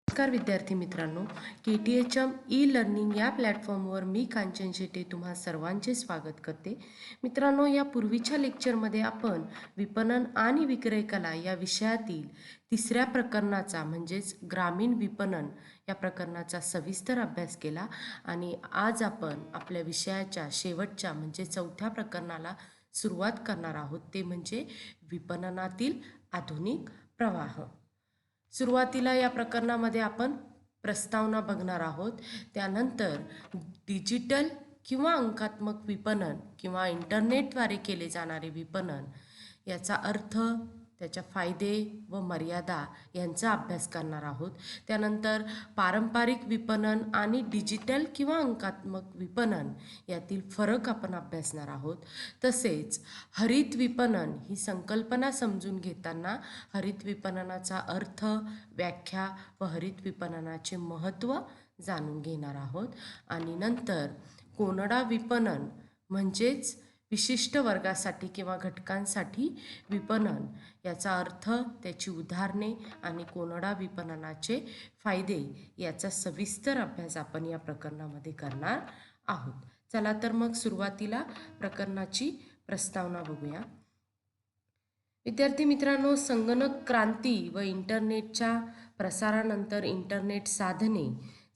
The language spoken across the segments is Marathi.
नमस्कार विद्यार्थी मित्रांनो, KTHM ई लर्निंग या प्लॅटफॉर्मवर मी कांचन शेटे तुम्हा सर्वांचे स्वागत करते. मित्रांनो, या पूर्वीच्या लेक्चरमध्ये आपण विपणन आणि विक्रय कला या विषयातील तिसऱ्या प्रकरणाचा म्हणजेच ग्रामीण विपणन या प्रकरणाचा सविस्तर अभ्यास केला आणि आज आपण आपल्या विषयाच्या शेवटच्या म्हणजे चौथ्या प्रकरणाला सुरुवात करणार आहोत, ते म्हणजे विपणनातील आधुनिक प्रवाह. सुरुवातीला या प्रकरणामध्ये आपण प्रस्तावना बघणार आहोत. त्यानंतर डिजिटल किंवा अंकात्मक विपणन किंवा इंटरनेटद्वारे केले जाणारे विपणन याचा अर्थ, त्याच्या फायदे व मर्यादा यांचा अभ्यास करणार आहोत. त्यानंतर पारंपरिक विपणन आणि डिजिटल किंवा अंकात्मक विपणन यातील फरक आपण अभ्यासणार आहोत. तसेच हरित विपणन ही संकल्पना समजून घेताना हरित विपणनाचा अर्थ, व्याख्या व हरित विपणनाचे महत्त्व जाणून घेणार आहोत. आणि नंतर कोनडा विपणन म्हणजेच विशिष्ट वर्गासाठी किंवा घटकांसाठी विपणन याचा अर्थ, त्याची उदाहरणे आणि कोनडा विपणनाचे फायदे याचा सविस्तर अभ्यास आपण या प्रकरणामध्ये करणार आहोत. चला तर मग सुरुवातीला प्रकरणाची प्रस्तावना बघूया. विद्यार्थी मित्रांनो, संगणक क्रांती व इंटरनेटच्या प्रसारानंतर इंटरनेट साधने,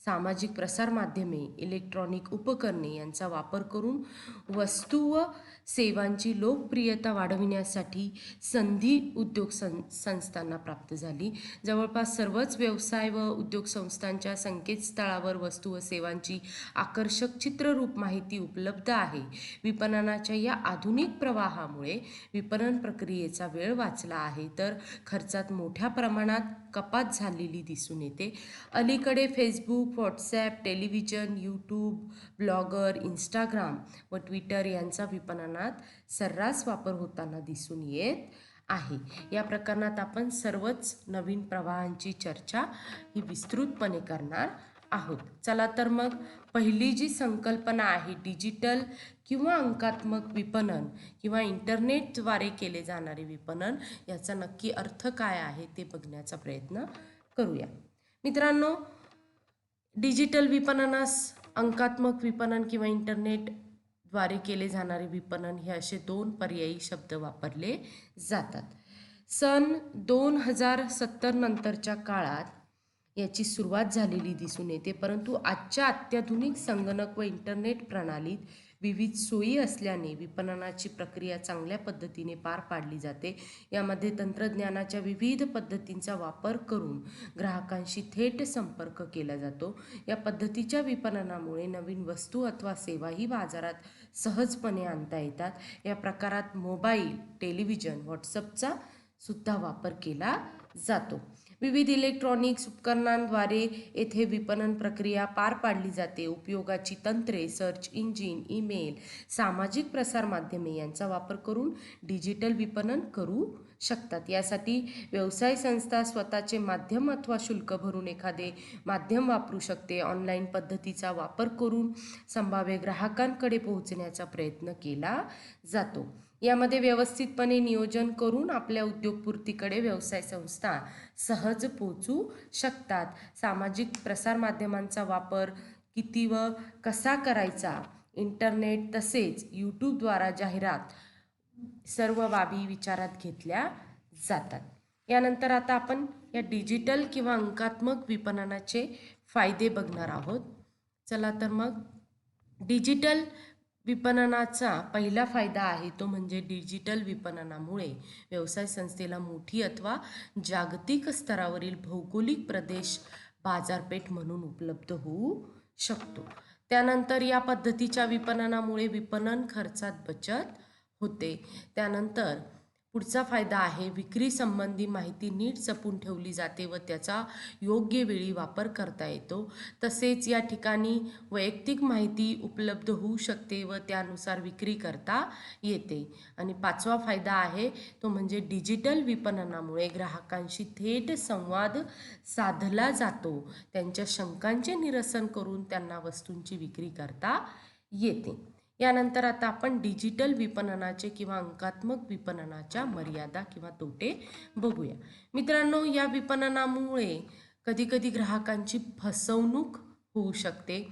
सामाजिक प्रसारमाध्यमे, इलेक्ट्रॉनिक उपकरणे यांचा वापर करून वस्तू व सेवांची लोकप्रियता वाढविण्यासाठी संधी उद्योग संस्थांना प्राप्त झाली. जवळपास सर्वच व्यवसाय व उद्योग संस्थांच्या संकेतस्थळावर वस्तू व सेवांची आकर्षक चित्ररूप माहिती उपलब्ध आहे. विपणनाच्या या आधुनिक प्रवाहामुळे विपणन प्रक्रियेचा वेळ वाचला आहे, तर खर्चात मोठ्या प्रमाणात कपात झालेली दिसून येते. अलीकडे Facebook, WhatsApp, television, YouTube, blogger, Instagram व ट्विटर यांचा विपणनात सर्रास वापर होताना दिसून येत आहे. या प्रकरणात आपण सर्वच नवीन प्रवाहांची चर्चा ही विस्तृतपणे करणार आहोत. चला तर मग पहिली जी संकल्पना आहे, डिजिटल किंवा अंकात्मक विपणन किंवा इंटरनेटद्वारे केले जाणारे विपणन, याचा नक्की अर्थ काय आहे ते बघण्याचा प्रयत्न करूया. मित्रांनो, डिजिटल विपणनास अंकात्मक विपणन किंवा इंटरनेटद्वारे केले जाणारे विपणन हे असे दोन पर्यायी शब्द वापरले जातात. सन 2070 नंतरच्या काळात याची सुरुवात झालेली दिसून येते, परंतु आजच्या अत्याधुनिक संगणक व इंटरनेट प्रणालीत विविध सोयी असल्याने विपणनाची प्रक्रिया चांगल्या पद्धतीने पार पाडली जाते. यामध्ये तंत्रज्ञानाच्या विविध पद्धतींचा वापर करून ग्राहकांशी थेट संपर्क केला जातो. या पद्धतीच्या विपणनामुळे नवीन वस्तू अथवा सेवाही बाजारात सहजपणे आणता येतात. या प्रकारात मोबाईल, टेलिव्हिजन, व्हॉट्सअपचा सुद्धा वापर केला जातो. विविध इलेक्ट्रॉनिक्स उपकरणांद्वारे येथे विपणन प्रक्रिया पार पाडली जाते. उपयोगाची तंत्रे, सर्च इंजिन, ईमेल, सामाजिक प्रसारमाध्यमे यांचा वापर करून डिजिटल विपणन करू शकतात. यासाठी व्यवसाय संस्था स्वतःचे माध्यम अथवा शुल्क भरून एखादे माध्यम वापरू शकते. ऑनलाईन पद्धतीचा वापर करून संभाव्य ग्राहकांकडे पोहोचण्याचा प्रयत्न केला जातो. यामध्ये व्यवस्थितपणे नियोजन करून आपल्या उद्योगपूर्तीकडे व्यवसाय संस्था सहज पोहोचू शकतात. सामाजिक प्रसारमाध्यमांचा वापर किती व कसा करायचा, इंटरनेट तसेच यूट्यूबद्वारा जाहिरात सर्व बाबी विचारात घेतल्या जातात. यानंतर आता आपण या डिजिटल किंवा अंकात्मक विपणनाचे फायदे बघणार आहोत. चला तर मग डिजिटल विपणनाचा पहिला फायदा आहे तो म्हणजे डिजिटल विपणनामुळे व्यवसाय संस्थेला मोठी अथवा जागतिक स्तरावरील भौगोलिक प्रदेश बाजारपेठ म्हणून उपलब्ध होऊ शकतो. त्यानंतर या पद्धतीच्या विपणनामुळे विपणन खर्चात बचत होते. त्यानंतर पुढचा फायदा आहे विक्री संबंधी माहिती नीट जपून ठेवली जाते व त्याचा योग्य वेळी वापर करता येतो. तसेच या ठिकाणी वैयक्तिक माहिती उपलब्ध होऊ शकते व त्यानुसार विक्री करता येते. आणि पाचवा फायदा आहे तो म्हणजे डिजिटल विपणनामुळे ग्राहकांशी थेट संवाद साधला जातो. त्यांच्या शंकांचे निरसन करून त्यांना वस्तूंची विक्री करता येते. यानंतर आता आपण डिजिटल विपणनाचे किंवा अंकात्मक विपणनाच्या मर्यादा किंवा तोटे बघूया. मित्रांनो, या विपणनामुळे कधीकधी ग्राहकांची फसवणूक होऊ शकते.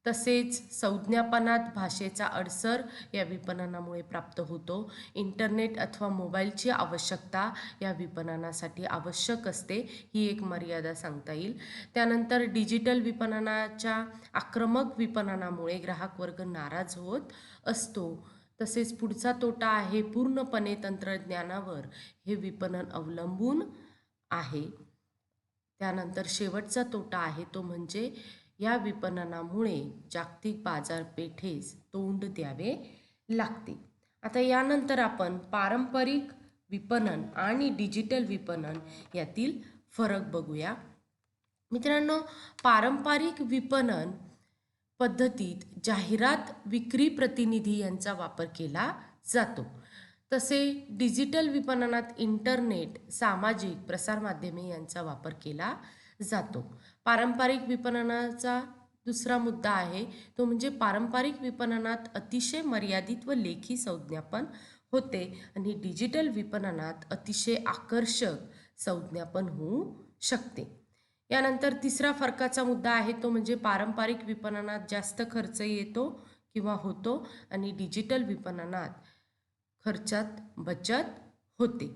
तसेच संज्ञापनात भाषेचा अडसर या विपणनामुळे प्राप्त होतो. इंटरनेट अथवा मोबाईलची आवश्यकता या विपणनासाठी आवश्यक असते, ही एक मर्यादा सांगता येईल. त्यानंतर डिजिटल विपणनाच्या आक्रमक विपणनामुळे ग्राहक वर्ग नाराज होत असतो. तसेच पुढचा तोटा आहे पूर्णपणे तंत्रज्ञानावर हे विपणन अवलंबून आहे. त्यानंतर शेवटचा तोटा आहे तो म्हणजे या विपणनामुळे जागतिक बाजारपेठेस तोंड द्यावे लागते. आता यानंतर आपण पारंपरिक विपणन आणि डिजिटल विपणन यातील फरक बघूया. मित्रांनो, पारंपरिक विपणन पद्धतीत जाहिरात, विक्री प्रतिनिधी यांचा वापर केला जातो. तसे डिजिटल विपणनात इंटरनेट, सामाजिक प्रसारमाध्यमे यांचा वापर केला जातो. पारंपरिक विपणनाचा दुसरा मुद्दा आहे तो म्हणजे पारंपरिक विपणनात अतिशय मर्यादित व लेखी संज्ञापन होते आणि डिजिटल विपणनात अतिशय आकर्षक संज्ञापन होऊ शकते. यानंतर तिसरा फरकाचा मुद्दा आहे तो म्हणजे पारंपरिक विपणनात जास्त खर्च येतो किंवा होतो आणि डिजिटल विपणनात खर्चात बचत होते.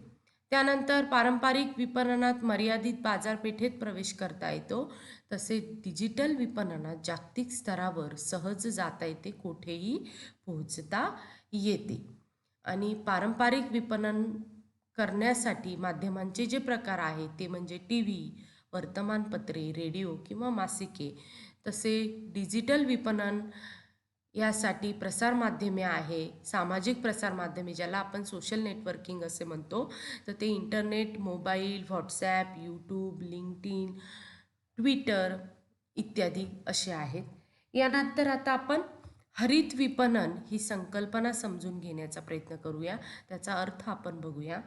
त्यानंतर पारंपरिक विपणनात मर्यादित बाजारपेठेत प्रवेश करता येतो, तसेच डिजिटल विपणनात जागतिक स्तरावर सहज जाता येते, कोठेही पोहोचता येते. आणि पारंपरिक विपणन करण्यासाठी माध्यमांचे जे प्रकार आहेत ते म्हणजे टी व्ही, वर्तमानपत्रे, रेडिओ किंवा मासिके. तसे डिजिटल विपणन यासाठी प्रसारमाध्यमे आहे, सामाजिक प्रसारमाध्यमे ज्याला आपण सोशल नेटवर्किंग असे म्हणतो. तर ते internet, mobile, WhatsApp, YouTube, LinkedIn, Twitter इत्यादी असे आहेत. यानंतर आता आपण हरित विपणन ही संकल्पना समजून घेण्याचा प्रयत्न करूया, त्याचा अर्थ आपण बघूया.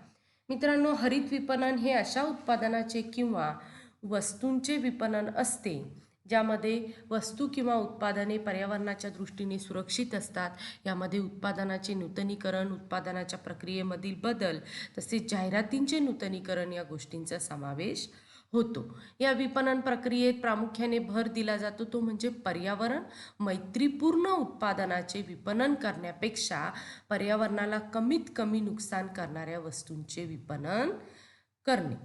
मित्रांनो, हरित विपणन हे अशा उत्पादनाचे किंवा वस्तूंचे विपणन असते ज्यामध्ये वस्तू किंवा उत्पादने पर्यावरणाच्या दृष्टीने सुरक्षित असतात. यामध्ये उत्पादनाचे नूतनीकरण, उत्पादनाच्या प्रक्रियेमधील बदल तसेच जाहिरातींचे नूतनीकरण या गोष्टींचा समावेश होतो. या विपणन प्रक्रियेत प्रामुख्याने भर दिला जातो तो म्हणजे पर्यावरण मैत्रीपूर्ण उत्पादनाचे विपणन करण्यापेक्षा पर्यावरणाला कमीत कमी नुकसान करणाऱ्या वस्तूंचे विपणन करणे.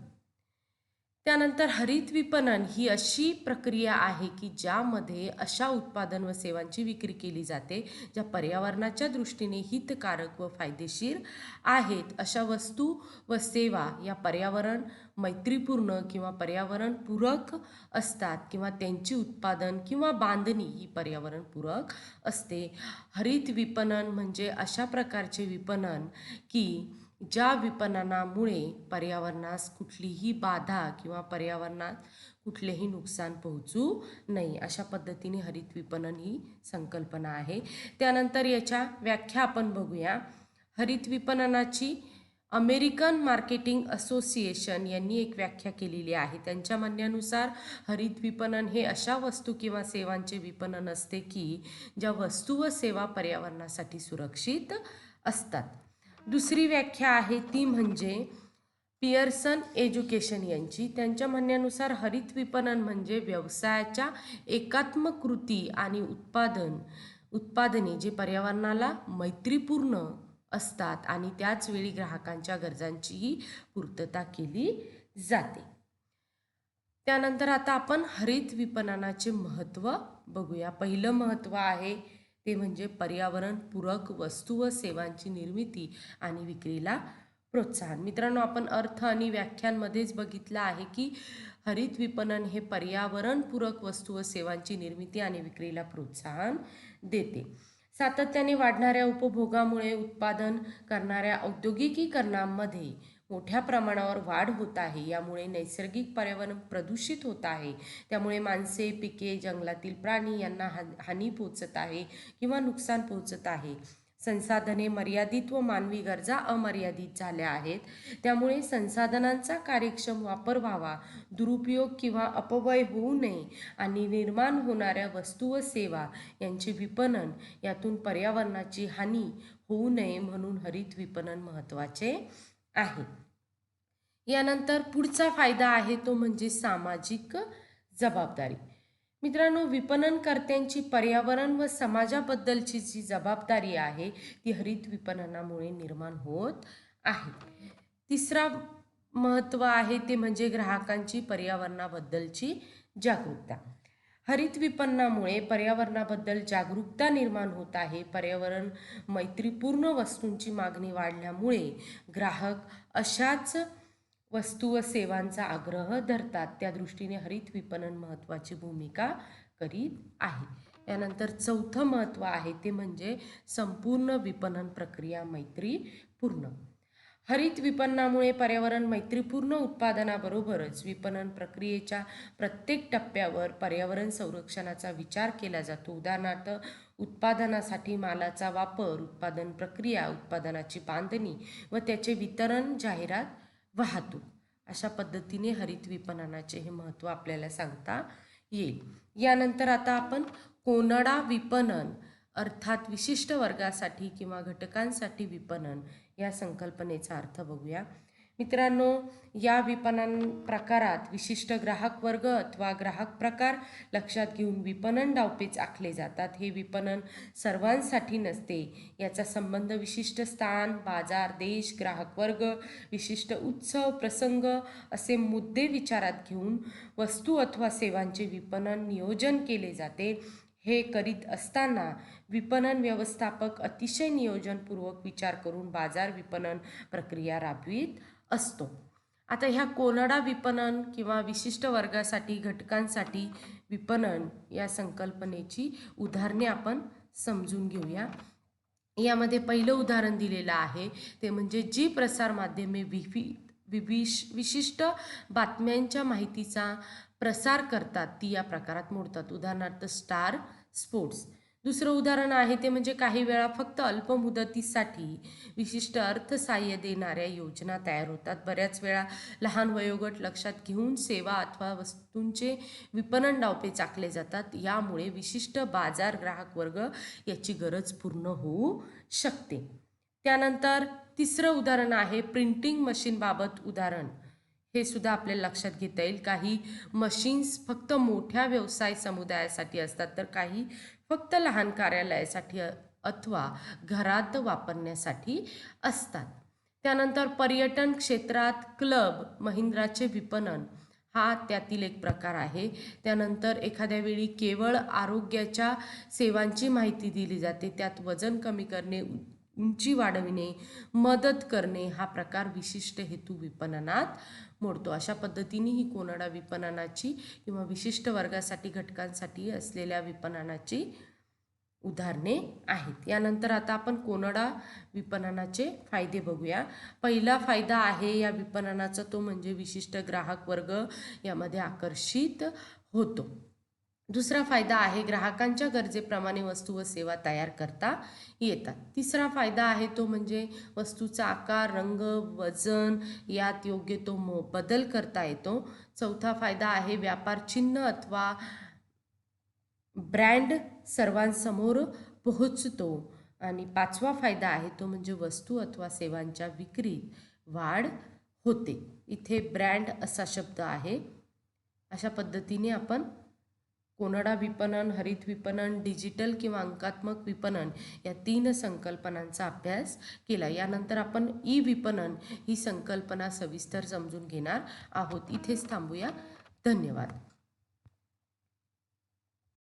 त्यानंतर हरित विपणन ही अशी प्रक्रिया आहे की ज्यामध्ये अशा उत्पादन व सेवांची विक्री केली जाते ज्या पर्यावरणाच्या दृष्टीने हितकारक व फायदेशीर आहेत. अशा वस्तू व सेवा या पर्यावरण मैत्रीपूर्ण किंवा पर्यावरणपूरक असतात किंवा त्यांची उत्पादन किंवा बांधणी ही पर्यावरणपूरक असते. हरित विपणन म्हणजे अशा प्रकारचे विपणन की ज्या विपणनामुळे पर्यावरणास कुठलीही बाधा किंवा पर्यावरणात कुठलेही नुकसान पोहोचू नये, अशा पद्धतीने हरित विपणन ही संकल्पना आहे. त्यानंतर याच्या व्याख्या आपण बघूया. हरित विपणनाची अमेरिकन मार्केटिंग असोसिएशन यांनी एक व्याख्या केलेली आहे. त्यांच्या म्हणण्यानुसार हरित विपणन हे अशा वस्तू किंवा सेवांचे विपणन असते की ज्या वस्तू व सेवा पर्यावरणासाठी सुरक्षित असतात. दुसरी व्याख्या आहे ती म्हणजे पियर्सन एज्युकेशन यांची. त्यांच्या म्हणण्यानुसार हरित विपणन म्हणजे व्यवसायाच्या एकात्मक कृती आणि उत्पादने जे पर्यावरणाला मैत्रीपूर्ण असतात आणि त्याच वेळी ग्राहकांच्या गरजांचीही पूर्तता केली जाते. त्यानंतर आता आपण हरित विपणनाचे महत्त्व बघूया. पहिलं महत्त्व आहे ते म्हणजे पर्यावरणपूरक वस्तू व सेवांची निर्मिती आणि विक्रीला प्रोत्साहन. मित्रांनो, आपण अर्थ आणि व्याख्यांमध्येच बघितलं आहे की हरित विपणन हे पर्यावरणपूरक वस्तू व सेवांची निर्मिती आणि विक्रीला प्रोत्साहन देते. सातत्याने वाढणाऱ्या उपभोगामुळे उत्पादन करणाऱ्या औद्योगिकीकरणामध्ये मोठ्या प्रमाणावर वाढ होत आहे. यामुळे नैसर्गिक पर्यावरण प्रदूषित होत आहे. त्यामुळे माणसे, पिके, जंगलातील प्राणी यांना हानी पोहोचत आहे किंवा नुकसान पोहोचत आहे. संसाधने मर्यादित व मानवी गरजा अमर्यादित झाल्या आहेत. त्यामुळे संसाधनांचा कार्यक्षम वापर व्हावा, दुरुपयोग किंवा अपव्यय होऊ नये आणि निर्माण होणाऱ्या वस्तू व सेवा यांचे विपणन यातून पर्यावरणाची हानी होऊ नये म्हणून हरित विपणन महत्त्वाचे आहे. यानंतर पुढचा फायदा आहे तो म्हणजे सामाजिक जबाबदारी. मित्रांनो, विपणनकर्त्यांची पर्यावरण व समाजाबद्दलची जी जबाबदारी आहे ती हरित विपणनामुळे निर्माण होत आहे. तिसरा महत्त्व आहे ते म्हणजे ग्राहकांची पर्यावरणाबद्दलची जागरूकता. हरित विपणनामुळे पर्यावरणाबद्दल जागरूकता निर्माण होत आहे. पर्यावरण मैत्रीपूर्ण वस्तूंची मागणी वाढल्यामुळे ग्राहक अशाच वस्तू व सेवांचा आग्रह धरतात. त्या दृष्टीने हरित विपणन महत्त्वाची भूमिका करीत आहे. यानंतर चौथं महत्त्व आहे ते म्हणजे संपूर्ण विपणन प्रक्रिया मैत्रीपूर्ण. हरित विपणनामुळे पर्यावरण मैत्रीपूर्ण उत्पादनाबरोबरच विपणन प्रक्रियेच्या प्रत्येक टप्प्यावर पर्यावरण संरक्षणाचा विचार केला जातो. उदाहरणार्थ, उत्पादनासाठी मालाचा वापर, उत्पादन प्रक्रिया, उत्पादनाची बांधणी व त्याचे वितरण, जाहिरात, वाहतूक अशा पद्धतीने हरित विपणनाचे हे महत्त्व आपल्याला सांगता येईल. यानंतर आता आपण कोनडा विपणन अर्थात विशिष्ट वर्गासाठी किंवा घटकांसाठी विपणन या संकल्पनेचा अर्थ बघूया. मित्रांनो, या विपणन प्रकारात विशिष्ट ग्राहक वर्ग अथवा ग्राहक प्रकार लक्षात घेऊन विपणन डावपेच आखले जातात. हे विपणन सर्वांसाठी नसते. याचा संबंध विशिष्ट स्थान, बाजार, देश, ग्राहक वर्ग, विशिष्ट उत्सव, प्रसंग असे मुद्दे विचारात घेऊन वस्तू अथवा सेवांचे विपणन नियोजन केले जाते. हे करीत असताना विपणन व्यवस्थापक अतिशय नियोजनपूर्वक विचार करून बाजार विपणन प्रक्रिया राबवित असतो. आता ह्या कोनडा विपणन किंवा विशिष्ट वर्गासाठी घटकांसाठी विपणन या संकल्पनेची उदाहरणे आपण समजून घेऊया. यामध्ये पहिलं उदाहरण दिलेलं आहे ते म्हणजे जी प्रसारमाध्यमे विशिष्ट बातम्यांच्या माहितीचा प्रसार करतात ती या प्रकारात मोडतात. उदाहरणार्थ स्टार स्पोर्ट्स. दुसरं उदाहरण आहे ते म्हणजे काही वेळा फक्त अल्प मुदतीसाठी विशिष्ट अर्थसहाय्य देणाऱ्या योजना तयार होतात. बऱ्याच वेळा लहान वयोगट लक्षात घेऊन सेवा अथवा वस्तूंचे विपणन डावपेच आखले जातात. यामुळे विशिष्ट बाजार ग्राहक वर्ग याची गरज पूर्ण होऊ शकते. त्यानंतर तिसरं उदाहरण आहे प्रिंटिंग मशीनबाबत उदाहरण. हे सुद्धा आपल्याला लक्षात घेता येईल. काही मशीन्स फक्त मोठ्या व्यवसाय समुदायासाठी असतात तर काही फक्त लहान कार्यालयासाठी अथवा घरात वापरण्यासाठी असतात. त्यानंतर पर्यटन क्षेत्रात क्लब महिंद्राचे विपणन हा त्यातील एक प्रकार आहे. त्यानंतर एखाद्या वेळी केवळ आरोग्याच्या सेवांची माहिती दिली जाते. त्यात वजन कमी करणे, उंची वाढविणे, मदत करणे हा प्रकार विशिष्ट हेतू विपणनात मोडतो. अशा पद्धतीने ही कोनडा विपणनाची किंवा विशिष्ट वर्गासाठी घटकांसाठी असलेल्या विपणनाची उदाहरणे आहेत. यानंतर आता आपण कोनडा विपणनाचे फायदे बघूया. पहिला फायदा आहे या विपणनाचा तो म्हणजे विशिष्ट ग्राहक वर्ग यामध्ये आकर्षित होतो. दुसरा फायदा आहे ग्राहकांच्या गरजेप्रमाणे वस्तू व सेवा तयार करता येतात. तिसरा फायदा आहे तो म्हणजे वस्तूचा आकार, रंग, वजन यात योग्य तो बदल करता येतो. चौथा फायदा आहे व्यापार चिन्ह अथवा ब्रँड सर्वांसमोर पोहोचतो. आणि पाचवा फायदा आहे तो म्हणजे वस्तू अथवा सेवांच्या विक्रीत वाढ होते. इथे ब्रँड असा शब्द आहे. अशा पद्धतीने आपण कोनडा विपणन, हरित विपणन, डिजिटल किंवा अंकात्मक विपणन या 3 संकल्पनांचा अभ्यास केला. यानंतर आपण ई विपणन ही संकल्पना सविस्तर समजून घेणार आहोत. इथेच थांबूया. धन्यवाद.